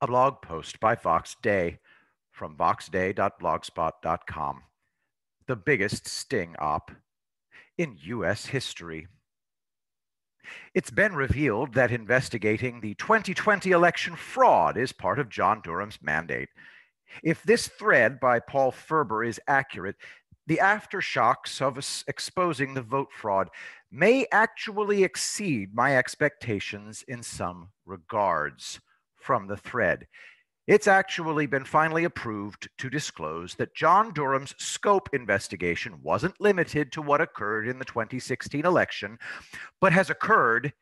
A blog post by Vox Day from voxday.blogspot.com. The biggest sting op in U.S. history. It's been revealed that investigating the 2020 election fraud is part of John Durham's mandate. If this thread by Paul Ferber is accurate, the aftershocks of exposing the vote fraud may actually exceed my expectations in some regards. From the thread, it's actually been finally approved to disclose that John Durham's scope investigation wasn't limited to what occurred in the 2016 election, but has occurred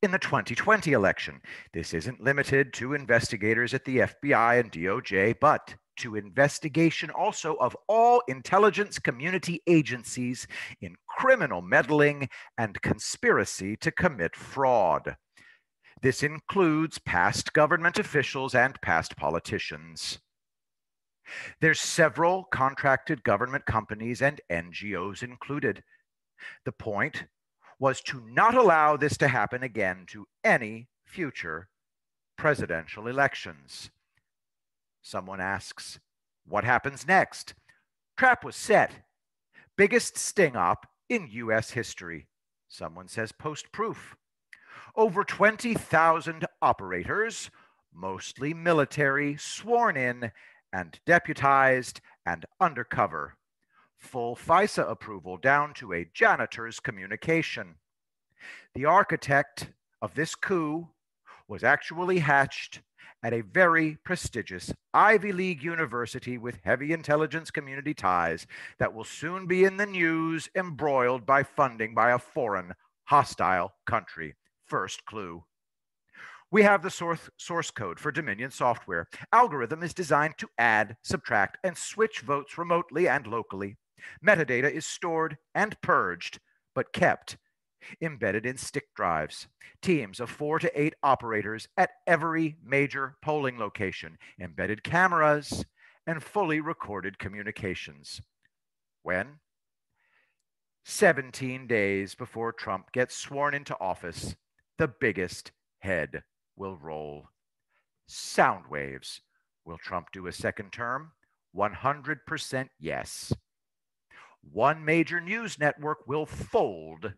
in the 2020 election. This isn't limited to investigators at the FBI and DOJ, but to investigation also of all intelligence community agencies in criminal meddling and conspiracy to commit fraud. This includes past government officials and past politicians. There's several contracted government companies and NGOs included. The point was to not allow this to happen again to any future presidential elections. Someone asks, what happens next? Trap was set. Biggest sting op in US history. Someone says post-proof. Over 20,000 operators, mostly military, sworn in and deputized and undercover. Full FISA approval down to a janitor's communication. The architect of this coup was actually hatched at a very prestigious Ivy League university with heavy intelligence community ties that will soon be in the news, embroiled by funding by a foreign, hostile country. First clue. We have the source code for Dominion software. Algorithm is designed to add, subtract, and switch votes remotely and locally. Metadata is stored and purged, but kept, embedded in stick drives. Teams of 4 to 8 operators at every major polling location, embedded cameras, and fully recorded communications. When? 17 days before Trump gets sworn into office, the biggest head will roll. Sound waves. Will Trump do a second term? 100% yes. One major news network will fold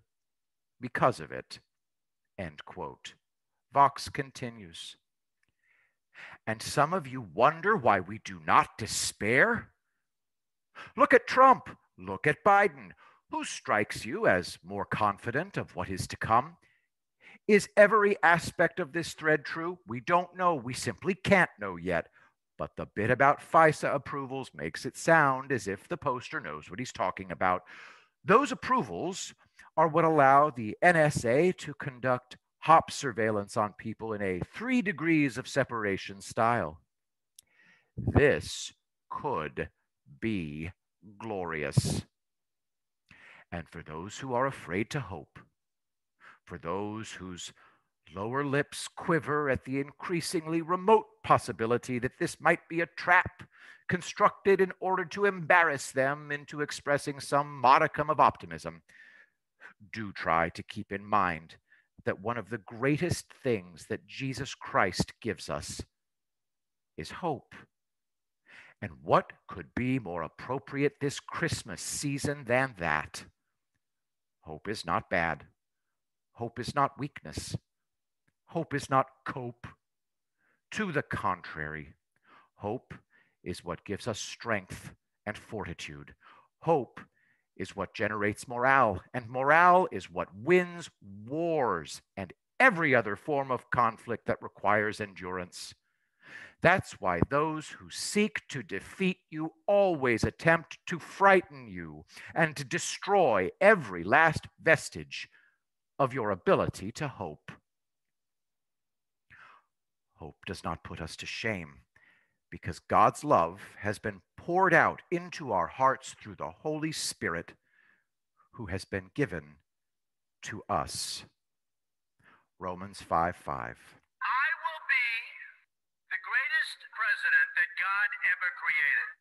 because of it. End quote. Vox continues. And some of you wonder why we do not despair? Look at Trump. Look at Biden. Who strikes you as more confident of what is to come? Is every aspect of this thread true? We don't know. We simply can't know yet. But the bit about FISA approvals makes it sound as if the poster knows what he's talking about. Those approvals are what allow the NSA to conduct hop surveillance on people in a 3 degrees of separation style. This could be glorious. And for those who are afraid to hope, for those whose lower lips quiver at the increasingly remote possibility that this might be a trap constructed in order to embarrass them into expressing some modicum of optimism, do try to keep in mind that one of the greatest things that Jesus Christ gives us is hope. And what could be more appropriate this Christmas season than that? Hope is not bad. Hope is not weakness. Hope is not cope. To the contrary, hope is what gives us strength and fortitude. Hope is what generates morale, and morale is what wins wars and every other form of conflict that requires endurance. That's why those who seek to defeat you always attempt to frighten you and to destroy every last vestige of your ability to hope. Hope does not put us to shame, because God's love has been poured out into our hearts through the Holy Spirit, who has been given to us. Romans 5:5. I will be the greatest president that God ever created.